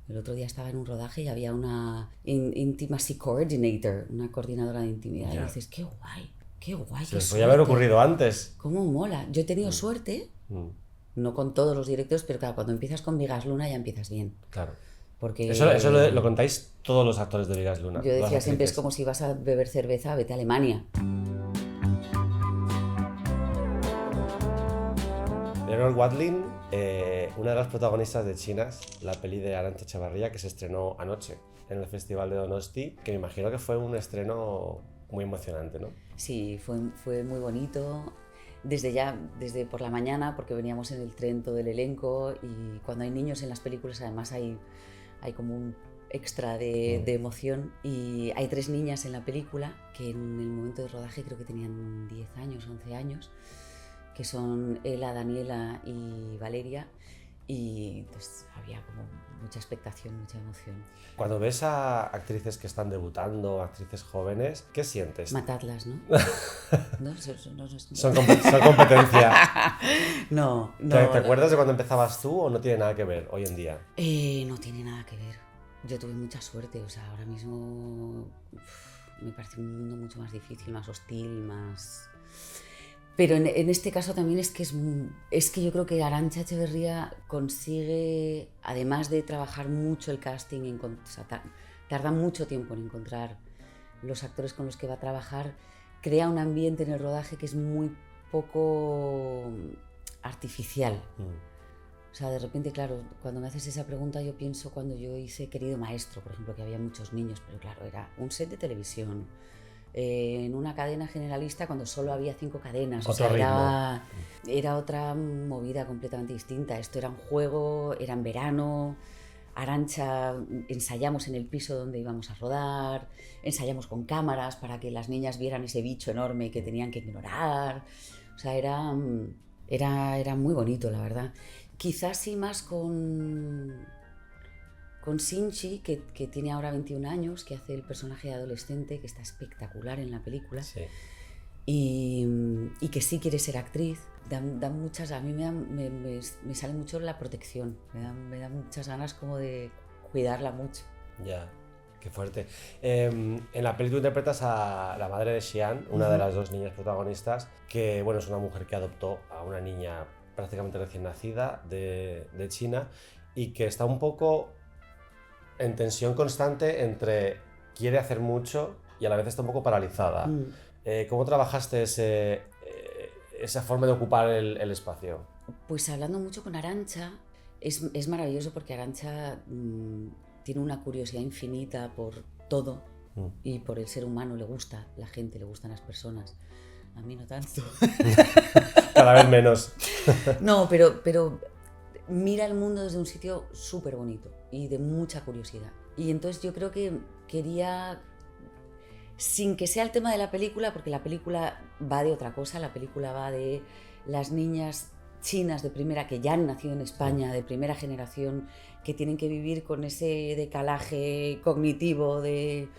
El otro día estaba en un rodaje y había una intimacy coordinator, una coordinadora de intimidad. Ya. Y dices, qué guay, Se qué les podía haber suerte. ocurrido antes. Cómo mola. Yo he tenido suerte, Mm, no con todos los directores, pero claro, cuando empiezas con Vigas Luna ya empiezas bien. claro. Porque Eso lo contáis todos los actores de Vigas Luna. yo las decía siempre, es actrices. como si vas a beber cerveza, vete a Alemania. Leonor Watling, una de las protagonistas de Chinas, la peli de Arantxa Echevarría, que se estrenó anoche en el Festival de Donosti, que me imagino que fue un estreno muy emocionante, ¿no? Sí, fue muy bonito. Desde por la mañana, porque veníamos en el tren todo el elenco, y cuando hay niños en las películas además hay como un extra de emoción, y hay 3 niñas en la película que en el momento de rodaje creo que tenían 10 años, 11 años, que son Ela, Daniela y Valeria, y entonces había como mucha expectación, mucha emoción. Cuando ves a actrices que están debutando, actrices jóvenes, ¿qué sientes? Matadlas, ¿no? ¿No? Son competencia. No, ¿Te acuerdas de cuando empezabas tú o no tiene nada que ver hoy en día? No tiene nada que ver. Yo tuve mucha suerte, o sea, ahora mismo me parece un mundo mucho más difícil, más hostil, más... Pero en este caso también es que yo creo que Arantxa Echevarría consigue, además de trabajar mucho el casting, o sea, tarda mucho tiempo en encontrar los actores con los que va a trabajar, crea un ambiente en el rodaje que es muy poco artificial. O sea, de repente, claro, cuando me haces esa pregunta yo pienso cuando yo hice Querido Maestro, por ejemplo, que había muchos niños, pero claro, era un set de televisión, en una cadena generalista cuando solo había 5 cadenas. Otro ritmo. Era otra movida completamente distinta. Esto era un juego, era en verano. Arantxa, ensayamos en el piso donde íbamos a rodar, ensayamos con cámaras para que las niñas vieran ese bicho enorme que tenían que ignorar. O sea, era muy bonito, la verdad. Quizás sí más con Sinchi, que tiene ahora 21 años, que hace el personaje de adolescente, que está espectacular en la película, Sí. y que sí quiere ser actriz. Dan muchas, a mí me sale mucho la protección, me dan muchas ganas como de cuidarla mucho. Ya, qué fuerte. En la peli tú interpretas a la madre de Xian, una de las 2 niñas protagonistas, que bueno, es una mujer que adoptó a una niña prácticamente recién nacida de China y que está un poco en tensión constante entre quiere hacer mucho y a la vez está un poco paralizada. ¿Cómo trabajaste esa forma de ocupar el espacio? Pues hablando mucho con Arantxa, es maravilloso porque Arantxa tiene una curiosidad infinita por todo y por el ser humano, le gusta la gente, le gustan las personas. A mí no tanto. Cada vez menos. No, pero mira el mundo desde un sitio súper bonito y de mucha curiosidad. Y entonces yo creo que quería, sin que sea el tema de la película, porque la película va de otra cosa, la película va de las niñas chinas de primera, que ya han nacido en España, de primera generación, que tienen que vivir con ese decalaje cognitivo de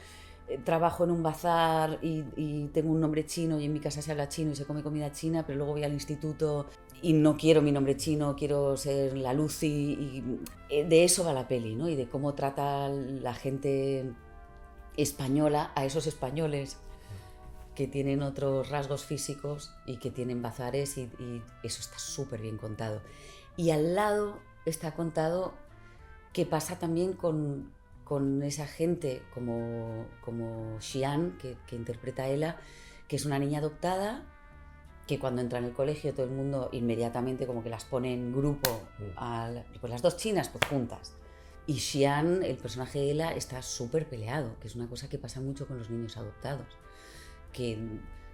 trabajo en un bazar y tengo un nombre chino y en mi casa se habla chino y se come comida china, pero luego voy al instituto y no quiero mi nombre chino, quiero ser la Lucy, y de eso va la peli, ¿no? Y de cómo trata la gente española a esos españoles que tienen otros rasgos físicos y que tienen bazares, y eso está súper bien contado. Y al lado está contado qué pasa también con esa gente como Xian, que interpreta a Ela, que es una niña adoptada, que cuando entra en el colegio todo el mundo inmediatamente como que las pone en grupo, pues las 2 chinas pues juntas. Y Xian, el personaje de Ela, está súper peleado, que es una cosa que pasa mucho con los niños adoptados, que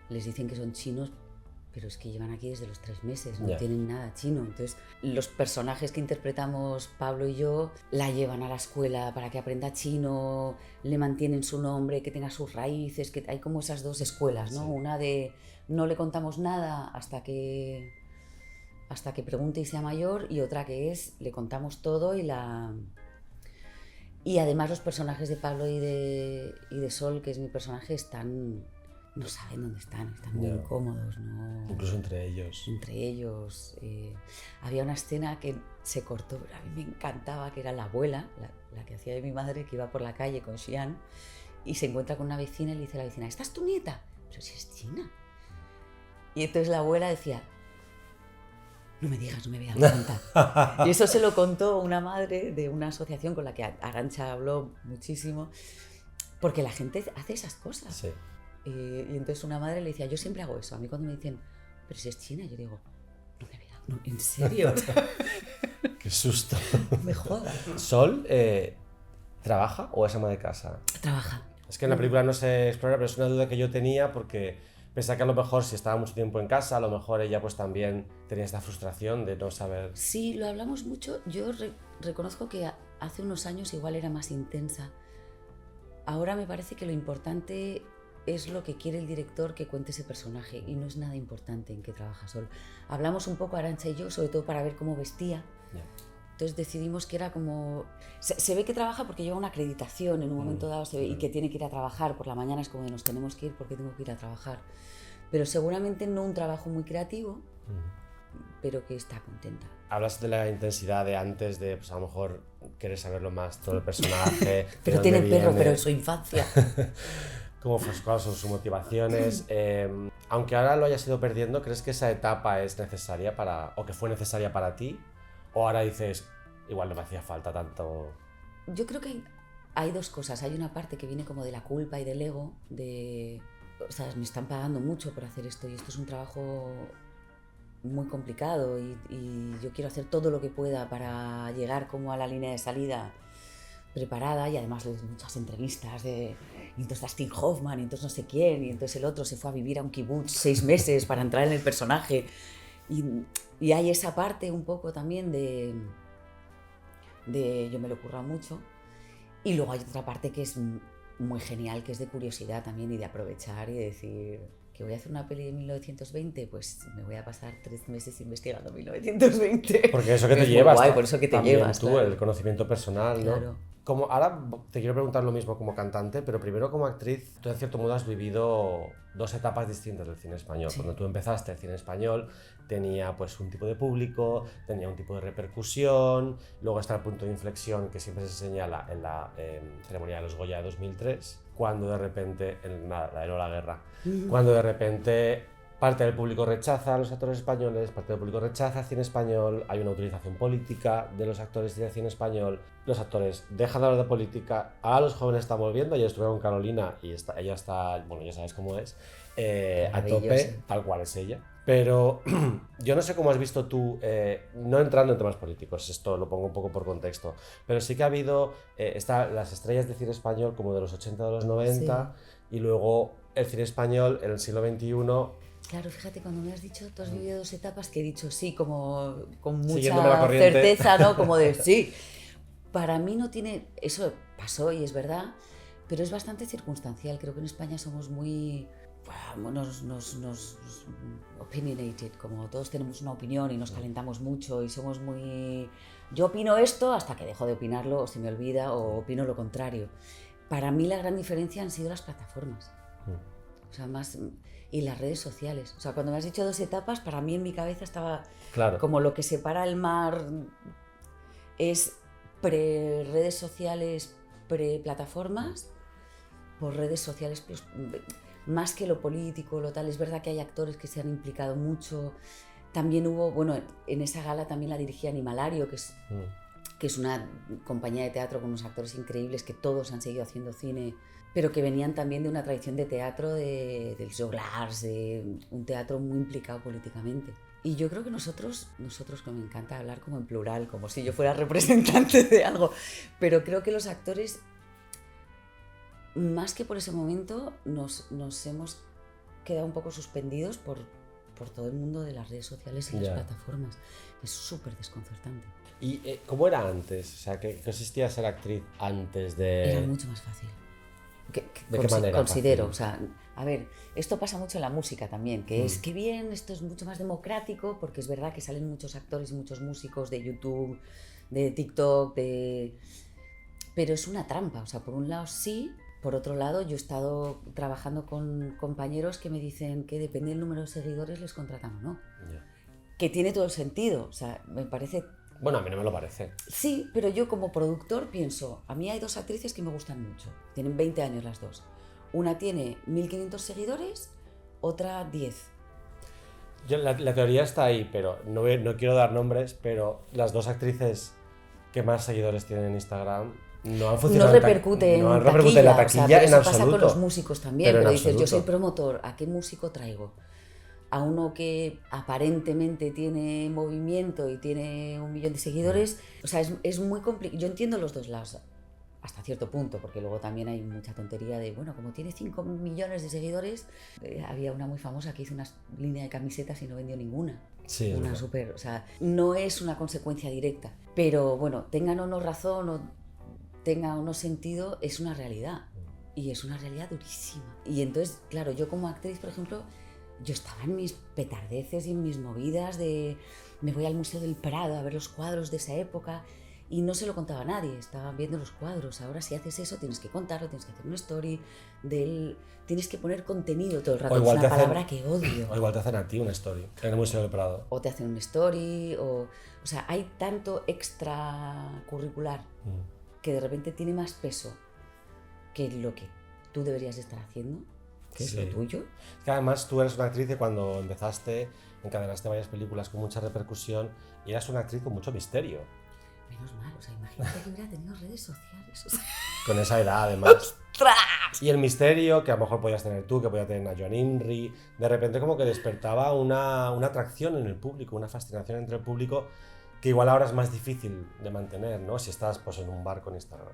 les dicen que son chinos, pero es que llevan aquí desde los 3 meses, no tienen nada chino. Entonces los personajes que interpretamos Pablo y yo la llevan a la escuela para que aprenda chino, le mantienen su nombre, que tenga sus raíces, que hay como esas 2 escuelas, ¿no? Sí. Una de no le contamos nada hasta que pregunte y sea mayor, y otra que es le contamos todo y además los personajes de Pablo y de Sol, que es mi personaje, no saben dónde están muy incómodos, ¿no? Incluso entre ellos. Había una escena que se cortó, pero a mí me encantaba, que era la abuela, la que hacía de mi madre, que iba por la calle con Xian y se encuentra con una vecina y le dice a la vecina, ¿esta es tu nieta? Pero si es china. Y entonces la abuela decía, no me digas, no me voy a dar cuenta. Y eso se lo contó una madre de una asociación con la que Arantxa habló muchísimo, porque la gente hace esas cosas. Sí. Y entonces una madre le decía, yo siempre hago eso. A mí cuando me dicen, pero si es china, yo digo, no me voy a dar, no, ¿en serio? Qué susto. Me jodas. ¿Sol trabaja o es ama de casa? Trabaja. Es que en la película no se explora, pero es una duda que yo tenía porque pensaba que a lo mejor si estaba mucho tiempo en casa, a lo mejor ella pues también tenía esta frustración de no saber... Sí, lo hablamos mucho. Yo reconozco que hace unos años igual era más intensa. Ahora me parece que lo importante es lo que quiere el director que cuente ese personaje y no es nada importante en qué trabaja Sol. Hablamos un poco Arantxa y yo, sobre todo para ver cómo vestía. Yeah. Entonces decidimos que era como... Se ve que trabaja porque lleva una acreditación en un momento dado se ve, y que tiene que ir a trabajar. Por la mañana es como de nos tenemos que ir porque tengo que ir a trabajar. Pero seguramente no un trabajo muy creativo, pero que está contenta. Hablas de la intensidad de antes, de pues a lo mejor querer saberlo más todo el personaje. Pero tiene perro, pero en su infancia. Cuáles son sus motivaciones. Aunque ahora lo hayas ido perdiendo, ¿crees que esa etapa es necesaria o que fue necesaria para ti? ¿O ahora dices, igual no me hacía falta tanto? Yo creo que hay dos cosas. Hay una parte que viene como de la culpa y del ego, o sea, me están pagando mucho por hacer esto y esto es un trabajo muy complicado y yo quiero hacer todo lo que pueda para llegar como a la línea de salida preparada y además de muchas entrevistas y entonces Dustin Hoffman y entonces no sé quién y entonces el otro se fue a vivir a un kibutz 6 meses para entrar en el personaje y hay esa parte un poco también de yo me lo he currado mucho y luego hay otra parte que es muy genial, que es de curiosidad también y de aprovechar y de decir que voy a hacer una peli de 1920, pues me voy a pasar 3 meses investigando 1920. Porque eso que te es llevas, guay, por eso que te llevas, tú, claro. El conocimiento personal, ¿no? Claro. Ahora te quiero preguntar lo mismo como cantante, pero primero como actriz, tú en cierto modo has vivido 2 etapas distintas del cine español. Sí. Cuando tú empezaste el cine español tenía pues un tipo de público, tenía un tipo de repercusión, luego está el punto de inflexión que siempre se señala en la ceremonia de los Goya de 2003, cuando de repente, la de la guerra, cuando de repente parte del público rechaza a los actores españoles, parte del público rechaza el cine español, hay una utilización política de los actores del cine español, los actores dejan de hablar de política, a los jóvenes están volviendo, ayer estuve con Carolina y ella está, bueno, ya sabes cómo es, a tope, tal cual es ella. Pero yo no sé cómo has visto tú, no entrando en temas políticos, esto lo pongo un poco por contexto, pero sí que ha habido las estrellas de cine español como de los 80, de los 90, sí. Y luego el cine español en el siglo XXI... Claro, fíjate, cuando me has dicho, tú has vivido 2 etapas que he dicho sí, como con Siguiéndome mucha la corriente. certeza, ¿no? Como de sí. Para mí no tiene... Eso pasó y es verdad, pero es bastante circunstancial. Creo que en España somos muy... nos opinionated, como todos tenemos una opinión y nos calentamos mucho y somos muy... Yo opino esto hasta que dejo de opinarlo o se me olvida o opino lo contrario. Para mí la gran diferencia han sido las plataformas. O sea, más... Y las redes sociales. O sea, cuando me has dicho 2 etapas, para mí en mi cabeza estaba claro. Como lo que separa el mar es pre-redes sociales, pre-plataformas, por redes sociales, pues, más que lo político, lo tal. Es verdad que hay actores que se han implicado mucho. También hubo, bueno, en esa gala también la dirigía Animalario, que es una compañía de teatro con unos actores increíbles que todos han seguido haciendo cine, pero que venían también de una tradición de teatro del Joglars, de un teatro muy implicado políticamente. Y yo creo que nosotros que me encanta hablar como en plural, como si yo fuera representante de algo, pero creo que los actores, más que por ese momento, nos hemos quedado un poco suspendidos por todo el mundo de las redes sociales y las plataformas. Es súper desconcertante. ¿Y cómo era antes? O sea, ¿qué consistía ser actriz antes de...? Era mucho más fácil. ¿De qué manera? Considero, o sea, a ver, esto pasa mucho en la música también, que es que bien, esto es mucho más democrático, porque es verdad que salen muchos actores y muchos músicos de YouTube, de TikTok, pero es una trampa, o sea, por un lado sí, por otro lado yo he estado trabajando con compañeros que me dicen que depende del número de seguidores les contratan o no. Que tiene todo el sentido, o sea, me parece Bueno, a mí no me lo parece. Sí, pero yo como productor pienso, a mí hay 2 actrices que me gustan mucho. Tienen 20 años las dos. Una tiene 1500 seguidores, otra 10. La teoría está ahí, pero no quiero dar nombres, pero las 2 actrices que más seguidores tienen en Instagram no han funcionado. No repercute en la taquilla, o sea, pero eso en pasa absoluto. con los músicos también, Pero pero en dices, yo soy absoluto. promotor, ¿a qué músico traigo? A uno que aparentemente tiene movimiento y tiene 1 millón de seguidores, o sea, es muy complicado. Yo entiendo los dos lados, hasta cierto punto, porque luego también hay mucha tontería de, bueno, como tiene 5 millones de seguidores, había una muy famosa que hizo una línea de camisetas y no vendió ninguna. Sí, es Una verdad. súper, o sea, no es una consecuencia directa, pero bueno, tengan o no razón o tenga o no sentido, es una realidad. Y es una realidad durísima. Y entonces, claro, yo como actriz, por ejemplo, yo estaba en mis petardeces y en mis movidas de me voy al Museo del Prado a ver los cuadros de esa época y no se lo contaba a nadie, estaban viendo los cuadros. Ahora si haces eso tienes que contarlo, tienes que hacer una story, tienes que poner contenido todo el rato, O es igual una te hacen- palabra que odio. O igual te hacen a ti una story en el Museo del Prado. O te hacen una story, o sea, hay tanto extracurricular que de repente tiene más peso que lo que tú deberías estar haciendo, que es Sí. lo tuyo. Es que además tú eres una actriz que cuando empezaste encadenaste varias películas con mucha repercusión y eras una actriz con mucho misterio. Menos mal, o sea, imagínate que hubiera tenido redes sociales. O sea, Con esa edad además. ¡ostras! Y el misterio que a lo mejor podías tener tú, que podía tener a Joan Imri, de repente como que despertaba una atracción en el público, una fascinación entre el público que igual ahora es más difícil de mantener, ¿no? Si estás pues en un bar con Instagram,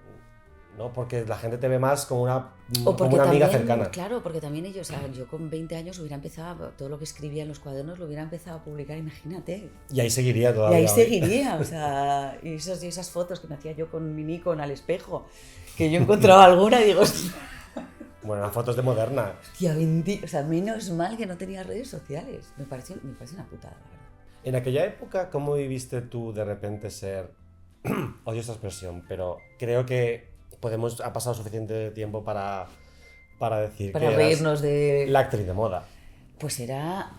¿no? Porque la gente te ve más como una, O como porque una amiga también, cercana. claro, porque también ellos, o sea, yo con 20 años hubiera empezado, todo lo que escribía en los cuadernos lo hubiera empezado a publicar, imagínate. Y ahí seguiría Y todavía. ahí hoy. seguiría, o sea, y esas fotos que me hacía yo con mi Nikon al espejo, que yo encontraba alguna y digo, hostia, Bueno, eran fotos de Moderna. o sea, menos mal que no tenía redes sociales. Me parece una putada, la verdad. En aquella época, ¿cómo viviste tú de repente ser... Odio esta expresión, pero creo que ha pasado suficiente tiempo para decir Para que eras reírnos de... la actriz de moda. Pues era...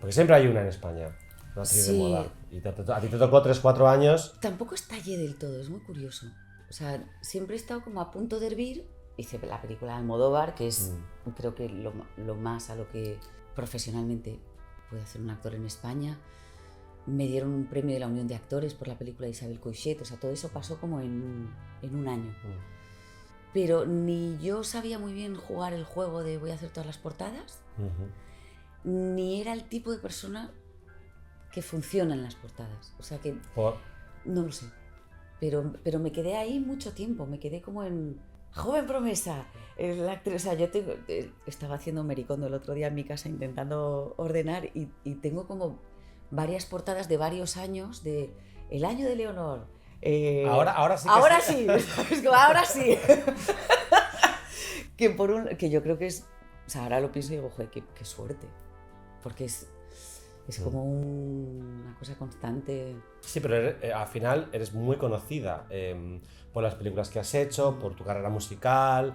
Porque siempre hay una en España, una actriz de Sí. moda. Y a ti te tocó 3-4 años. Tampoco estallé del todo, es muy curioso. O sea, siempre he estado como a punto de hervir. Hice la película de Almodóvar, que es creo que lo más a lo que profesionalmente puede hacer un actor en España. Me dieron un premio de la Unión de Actores por la película de Isabel Coixet. O sea, todo eso pasó como en un año. Pero ni yo sabía muy bien jugar el juego de voy a hacer todas las portadas, ni era el tipo de persona que funciona en las portadas. O sea que no lo sé. Pero me quedé ahí mucho tiempo. Me quedé como en joven promesa. La actriz, o sea, yo estaba haciendo Mericondo el otro día en mi casa intentando ordenar y tengo como varias portadas de varios años de el año de Leonor. Ahora sí que ahora sí. sí. Es como, ahora sí. que yo creo que es, o sea, ahora lo pienso y digo, joder, qué suerte. Porque es como una cosa constante. Sí, pero al final eres muy conocida por las películas que has hecho, por tu carrera musical,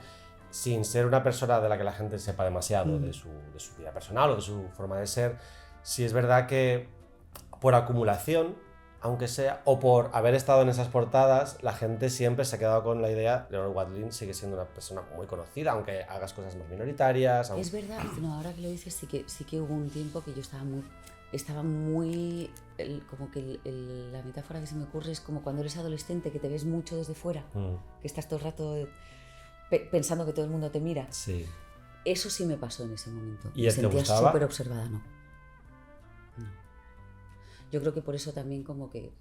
sin ser una persona de la que la gente sepa demasiado de su vida personal o de su forma de ser. Sí es verdad que por acumulación, aunque sea, o por haber estado en esas portadas, la gente siempre se ha quedado con la idea de Leonor Watling sigue siendo una persona muy conocida, aunque hagas cosas más minoritarias. Es verdad, no, ahora que lo dices, sí que hubo un tiempo que yo estaba muy como que la metáfora que se me ocurre es como cuando eres adolescente, que te ves mucho desde fuera, que estás todo el rato pensando que todo el mundo te mira. Sí. Eso sí me pasó en ese momento. ¿Y me te sentía gustaba? súper observada, no. Yo creo que por eso también como que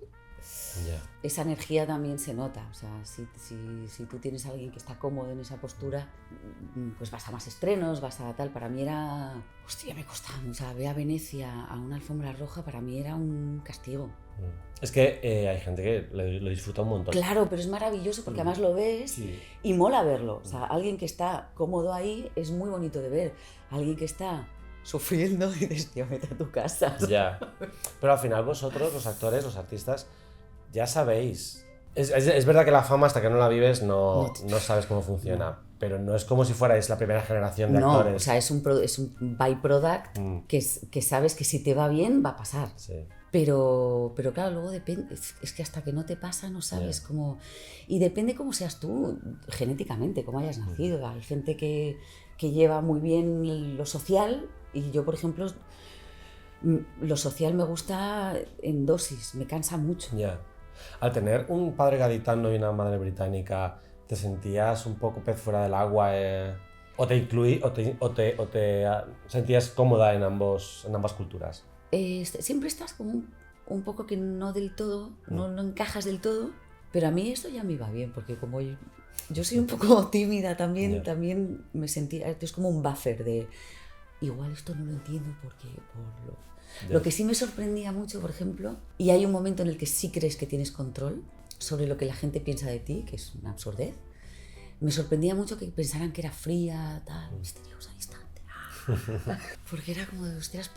esa energía también se nota. O sea, si tú tienes a alguien que está cómodo en esa postura, pues vas a más estrenos, vas a tal. Para mí era... Hostia, me costaba. O sea, ve a Venecia a una alfombra roja, para mí era un castigo. Es que hay gente que lo disfruta un montón. Claro, pero es maravilloso porque además lo ves y mola verlo. O sea, alguien que está cómodo ahí es muy bonito de ver. Alguien que está sufriendo y dices, tío, vete a tu casa. Ya. Pero al final vosotros, los actores, los artistas, ya sabéis. Es verdad que la fama, hasta que no la vives, no sabes cómo funciona. Pero no es como si fuerais la primera generación de actores. No, o sea, es un byproduct que sabes que si te va bien, va a pasar. Sí. Pero claro, luego depende, es que hasta que no te pasa no sabes cómo... Y depende cómo seas tú genéticamente, cómo hayas nacido. Hay gente que lleva muy bien lo social y yo, por ejemplo, lo social me gusta en dosis, me cansa mucho. Ya. Al tener un padre gaditano y una madre británica, ¿te sentías un poco pez fuera del agua? ¿O te sentías cómoda en ambas culturas? Siempre estás como un poco que no del todo, no encajas del todo, pero a mí esto ya me iba bien, porque como yo soy un poco tímida también, también me sentía, es como un buffer de, igual esto no lo entiendo porque lo que sí me sorprendía mucho, por ejemplo, y hay un momento en el que sí crees que tienes control sobre lo que la gente piensa de ti, que es una absurdez, me sorprendía mucho que pensaran que era fría, tal, misteriosa, distante. Porque era como de hostias.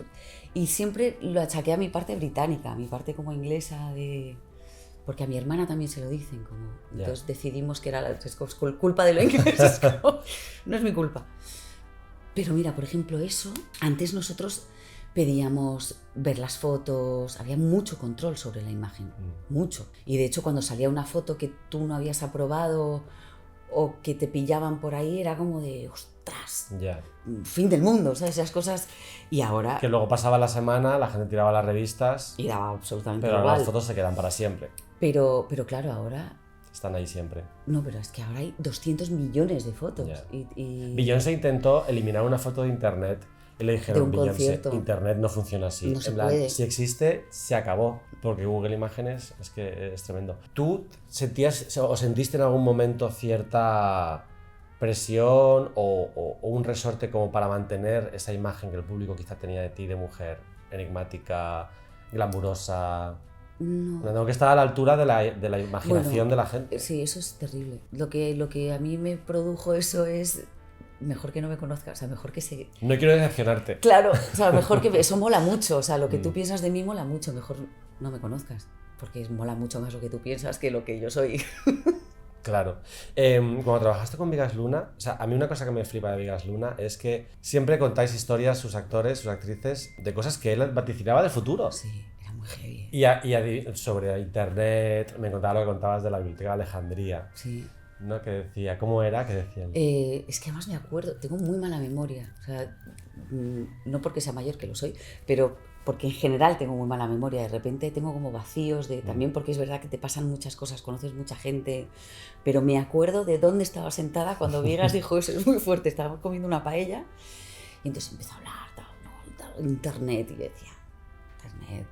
Y siempre lo achaqué a mi parte británica, a mi parte como inglesa de... Porque a mi hermana también se lo dicen, como... Entonces decidimos que era es culpa de lo inglés, es como, no es mi culpa. Pero mira, por ejemplo, eso, antes nosotros pedíamos ver las fotos, había mucho control sobre la imagen, mucho. Y de hecho cuando salía una foto que tú no habías aprobado o que te pillaban por ahí, era como de, ostras, fin del mundo, ¿sabes? Esas cosas. Y ahora... Que luego pasaba la semana, la gente tiraba las revistas... Y daba absolutamente pero igual. Las fotos se quedan para siempre. Pero claro, ahora... Están ahí siempre. No, pero es que ahora hay 200 millones de fotos. Beyoncé intentó eliminar una foto de internet y le dijeron, Beyoncé, internet no funciona así. No se puede. Si existe, se acabó. Porque Google Imágenes es que es tremendo. ¿Tú sentías o sentiste en algún momento cierta presión o un resorte como para mantener esa imagen que el público quizá tenía de ti de mujer enigmática, glamurosa? No. Tengo que estar a la altura de la imaginación de la gente. Sí, eso es terrible. Lo que a mí me produjo eso es mejor que no me conozcas, o sea, mejor que se... No quiero decepcionarte. Claro, o sea, mejor que... Eso mola mucho, o sea, lo que tú piensas de mí mola mucho, mejor no me conozcas, porque mola mucho más lo que tú piensas que lo que yo soy. Claro. Cuando trabajaste con Bigas Luna, o sea, a mí una cosa que me flipa de Bigas Luna es que siempre contáis historias, sus actores, sus actrices, de cosas que él vaticinaba del futuro. Sí, era muy heavy. Y sobre internet, me contaba lo que contabas de la Biblioteca de Alejandría. Sí. ¿No? Que decía, ¿cómo era? ¿Qué decía él? Es que además me acuerdo, tengo muy mala memoria, o sea, no porque sea mayor, que lo soy, pero porque en general tengo muy mala memoria, de repente tengo como vacíos, también porque es verdad que te pasan muchas cosas, conoces mucha gente, pero me acuerdo de dónde estaba sentada cuando Viegas dijo eso, es muy fuerte, estábamos comiendo una paella y entonces empezó a hablar, internet, y yo decía, internet.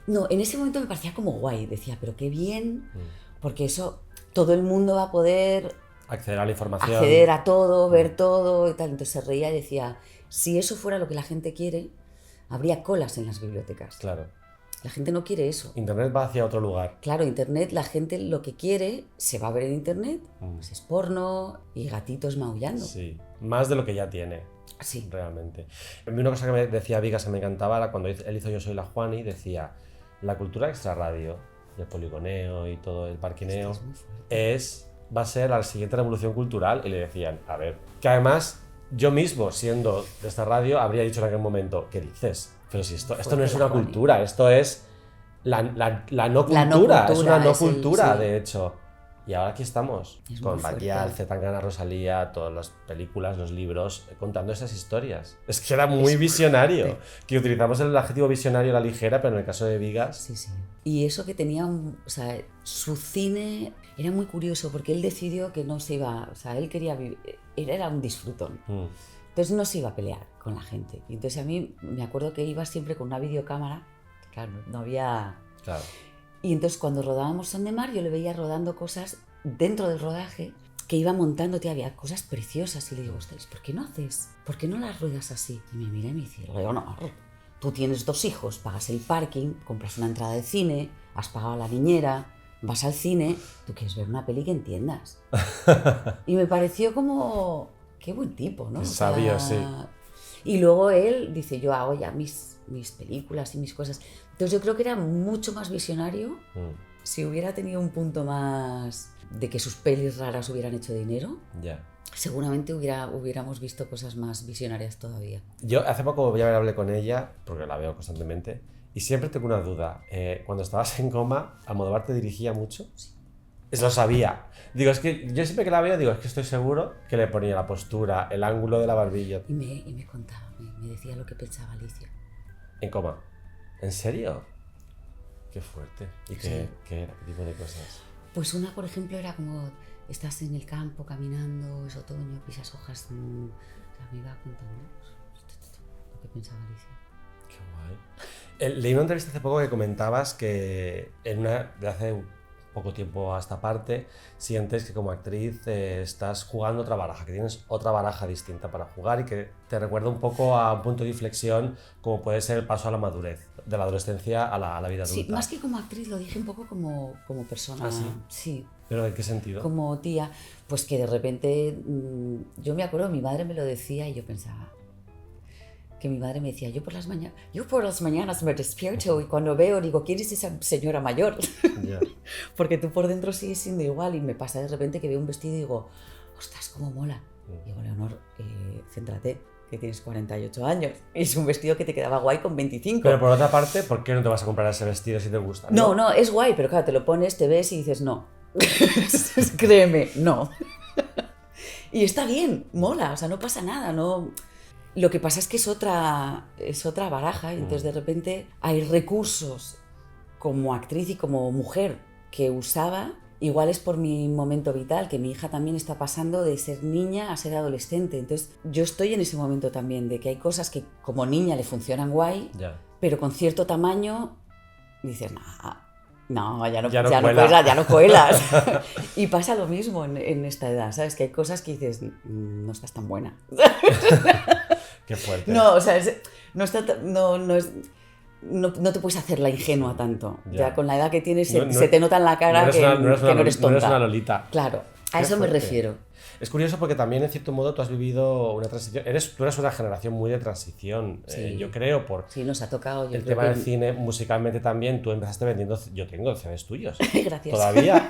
No, en ese momento me parecía como guay, decía, pero qué bien, porque eso... Todo el mundo va a poder acceder a la información, acceder a todo, ver todo y tal. Entonces se reía y decía, si eso fuera lo que la gente quiere, habría colas en las bibliotecas. Claro. La gente no quiere eso. Internet va hacia otro lugar. Claro, Internet, la gente lo que quiere, se va a ver en Internet, pues es porno y gatitos maullando. Sí, más de lo que ya tiene. Sí. Realmente. A mí una cosa que me decía Vigas que me encantaba era cuando él hizo Yo soy la Juani, decía, la cultura extrarradio, y el poligoneo y todo el parquineo, va a ser la siguiente revolución cultural. Y le decían, a ver, que además yo mismo, siendo de esta radio, habría dicho en aquel momento, ¿qué dices? Pero si esto no es una cultura, esto es la no cultura, es una no cultura, de hecho. Y ahora aquí estamos, con Batial, Zetangana, Rosalía, todas las películas, los libros, contando esas historias. Es que era muy visionario, que utilizamos el adjetivo visionario a la ligera, pero en el caso de Vigas... Sí, sí. Y eso que tenía, o sea, su cine era muy curioso, porque él decidió que no se iba, o sea, él quería vivir, era un disfrutón. Entonces no se iba a pelear con la gente. Y entonces a mí me acuerdo que iba siempre con una videocámara, claro, no había... Claro. Y entonces cuando rodábamos Son de Mar, yo le veía rodando cosas dentro del rodaje que iba montando, había cosas preciosas. Y le digo, ostras, ¿por qué no haces? ¿Por qué no las ruedas así? Y me mira y me dice, no, tú tienes 2 hijos, pagas el parking, compras una entrada de cine, has pagado la niñera, vas al cine, tú quieres ver una peli que entiendas. Y me pareció como, qué buen tipo, ¿no? Sabio, sí. Y luego él dice, yo hago ya mis películas y mis cosas. Entonces yo creo que era mucho más visionario si hubiera tenido un punto más de que sus pelis raras hubieran hecho dinero. Seguramente hubiéramos visto cosas más visionarias todavía. Yo hace poco ya hablé con ella, porque la veo constantemente, Y siempre tengo una duda. Cuando estabas en coma, ¿Almodóvar te dirigía mucho? Sí. Lo sabía. Digo, es que yo siempre que la veo, digo, es que estoy seguro que le ponía la postura, el ángulo de la barbilla. Y me contaba, me decía lo que pensaba Alicia. En coma. ¿En serio? Qué fuerte. ¿Y qué tipo de cosas? Pues una, por ejemplo, era como, estás en el campo caminando, es otoño, pisas hojas, o sea, me iba contando lo que pensaba Alicia. Qué guay. Leí una entrevista hace poco que comentabas que de hace un poco tiempo a esta parte sientes que como actriz estás jugando otra baraja, que tienes otra baraja distinta para jugar y que te recuerda un poco a un punto de inflexión como puede ser el paso a la madurez, de la adolescencia a la vida adulta. Sí, más que como actriz, lo dije un poco como persona. ¿Ah, sí? Sí. ¿Pero en qué sentido? Como tía, pues que de repente, yo me acuerdo, mi madre me lo decía y yo pensaba, que mi madre me decía, yo por las mañanas me despierto y cuando veo digo, ¿quién es esa señora mayor? Yeah. Porque tú por dentro sigues siendo igual y me pasa de repente que veo un vestido y digo, ostras, cómo mola. Y digo, Leonor, céntrate, que tienes 48 años. Es un vestido que te quedaba guay con 25. Pero por otra parte, ¿por qué no te vas a comprar ese vestido si te gusta? No, es guay, pero claro, te lo pones, te ves y dices, no. Créeme, no. Y está bien, mola, o sea, no pasa nada, no... Lo que pasa es que es otra baraja y entonces de repente hay recursos como actriz y como mujer que usaba, igual es por mi momento vital, que mi hija también está pasando de ser niña a ser adolescente, entonces yo estoy en ese momento también, de que hay cosas que como niña le funcionan guay, pero con cierto tamaño dices, no, ya no cuelas. Y pasa lo mismo en esta edad, ¿sabes? Que hay cosas que dices, no estás tan buena. Qué fuerte. No, o sea, no te puedes hacer la ingenua tanto. Ya con la edad que tienes se te nota en la cara que no eres tonta. No eres una lolita. Claro, a eso me refiero. Es curioso porque también, en cierto modo, tú has vivido una transición. Tú eres una generación muy de transición, Sí. yo creo, por Sí, nos ha tocado. el tema del cine, musicalmente también. Tú empezaste vendiendo. Yo tengo CDs tuyos. Gracias. Todavía.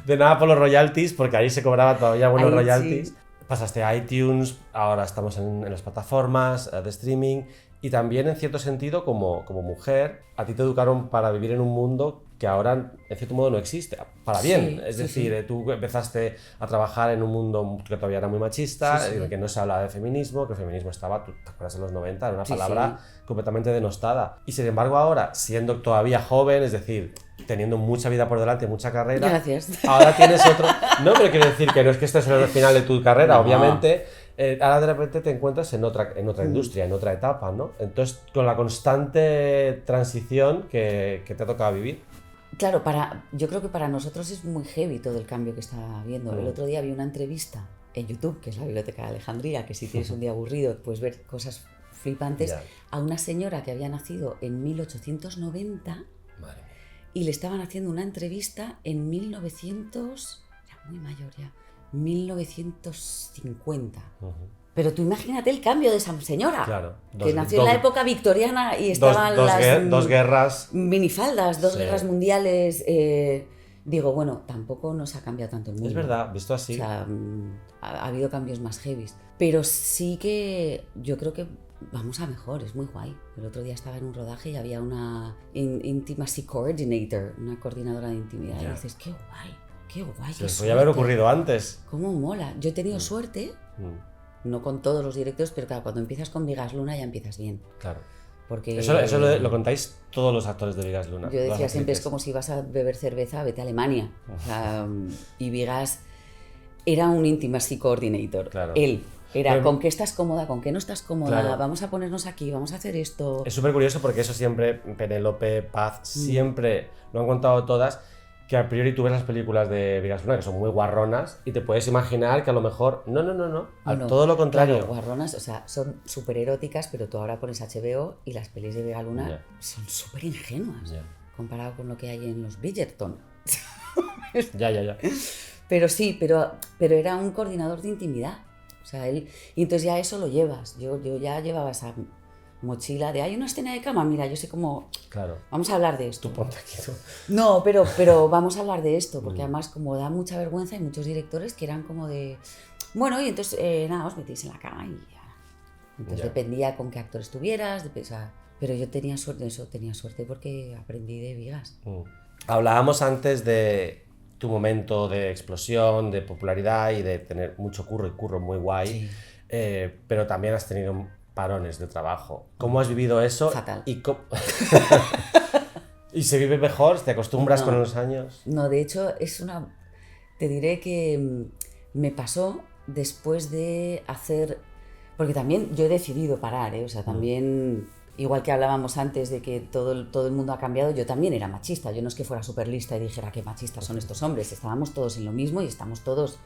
De nada por los royalties, porque ahí se cobraba todavía buenos royalties. Sí. Pasaste a iTunes, ahora estamos en las plataformas de streaming. Y también, en cierto sentido, como mujer, a ti te educaron para vivir en un mundo que ahora, en cierto modo, no existe. Para bien. Es decir, tú empezaste a trabajar en un mundo que todavía era muy machista, en el que no se hablaba de feminismo, que el feminismo estaba, ¿tú te acuerdas? En los 90, era una palabra completamente denostada. Y sin embargo, ahora, siendo todavía joven, es decir, teniendo mucha vida por delante, mucha carrera, Gracias. Ahora tienes otro... No, pero quiero decir que no es que estés en el final de tu carrera, obviamente. Ahora de repente te encuentras en otra industria, en otra etapa, ¿no? Entonces, con la constante transición que te ha tocado vivir. Claro, yo creo que para nosotros es muy heavy todo el cambio que está habiendo. El otro día vi una entrevista en YouTube, que es la Biblioteca de Alejandría, que si tienes un día aburrido puedes ver cosas flipantes, a una señora que había nacido en 1890. Madre mía. Y le estaban haciendo una entrevista en 1900, era muy mayor ya, 1950. Pero tú imagínate el cambio de esa señora, claro, que nació en la época victoriana y estaban dos guerras. Minifaldas, dos guerras mundiales. Digo, bueno, tampoco nos ha cambiado tanto el mundo. Es verdad, visto así. O sea, ha habido cambios más heavies. Pero sí que yo creo que vamos a mejor, es muy guay. El otro día estaba en un rodaje y había una Intimacy Coordinator, una coordinadora de intimidad. Y dices, qué guay, qué guay. Se les podía haber ocurrido antes. Cómo mola. Yo he tenido suerte, no con todos los directores, pero claro, cuando empiezas con Vigas Luna ya empiezas bien. Claro. Porque Eso lo contáis todos los actores de Vigas Luna. Yo decía siempre, es como si vas a beber cerveza, vete a Alemania. O sea, y Vigas era un Intimacy Coordinator. Claro. Él. Era, ¿con qué estás cómoda? ¿Con qué no estás cómoda? Claro. Vamos a ponernos aquí, vamos a hacer esto. Es súper curioso porque eso siempre, Penélope, Paz, siempre lo han contado todas, que a priori tú ves las películas de Vigas Luna, que son muy guarronas, y te puedes imaginar que a lo mejor, no, todo lo contrario. Claro, guarronas, o sea, son súper eróticas, pero tú ahora pones HBO y las pelis de Vigas Luna son súper ingenuas, comparado con lo que hay en los Bridgerton. Ya. Pero sí, pero era un coordinador de intimidad. O sea, él... Y entonces ya eso lo llevas. Yo ya llevaba esa mochila de, hay una escena de cama, mira, yo sé cómo... Claro. Vamos a hablar de esto. Tú ponte aquí, ¿no? No, pero vamos a hablar de esto, porque además como da mucha vergüenza, hay muchos directores que eran como de... Bueno, y entonces, nada, os metéis en la cama y ya. Entonces dependía con qué actor estuvieras, o sea, Pero yo tenía suerte, eso, tenía suerte porque aprendí de vigas. Hablábamos antes de tu momento de explosión, de popularidad y de tener mucho curro y curro muy guay, Sí. Pero también has tenido parones de trabajo. ¿Cómo has vivido eso? Fatal. ¿Y se vive mejor? ¿Te acostumbras No. con los años? No, de hecho, te diré que me pasó después de hacer... Porque también yo he decidido parar, ¿eh? O sea, también... Igual que hablábamos antes de que todo el mundo ha cambiado, yo también era machista. Yo no es que fuera súper lista y dijera qué machistas son estos hombres. Estábamos todos en lo mismo y estamos todos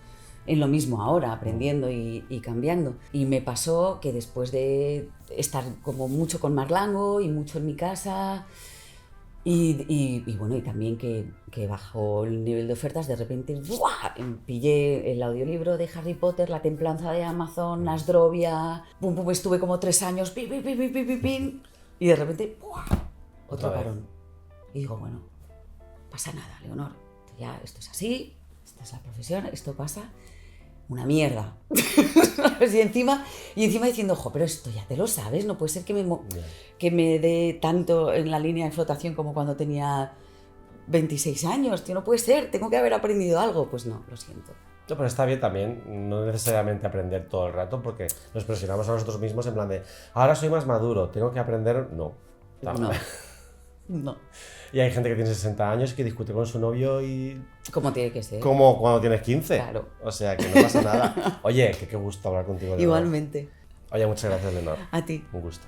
en lo mismo ahora, aprendiendo y cambiando. Y me pasó que después de estar como mucho con Marlango y mucho en mi casa... Y bueno, y también que bajó el nivel de ofertas, de repente ¡buah! Pillé el audiolibro de Harry Potter, La Templanza de Amazon, Nasdrovia, pum, pum, estuve como 3 años, pin, pin, pin, pin, pin, pin, pin, y de repente ¡buah! Otro Otra vez. parón. Y digo, bueno, pasa nada, Leonor, ya esto es así, esta es la profesión, esto pasa, una mierda. y encima diciendo, ojo, pero esto ya te lo sabes, no puede ser que me dé tanto en la línea de flotación como cuando tenía 26 años, tío, no puede ser, tengo que haber aprendido algo. Pues no, lo siento. No, pero está bien también, no necesariamente aprender todo el rato, porque nos presionamos a nosotros mismos en plan de, ahora soy más maduro, tengo que aprender. No. No. Y hay gente que tiene 60 años que discute con su novio y... Como tiene que ser. Como cuando tienes 15. Claro. O sea, que no pasa nada. Oye, qué gusto hablar contigo. Leonor. Igualmente. Oye, muchas gracias, Leonor. A ti. Un gusto.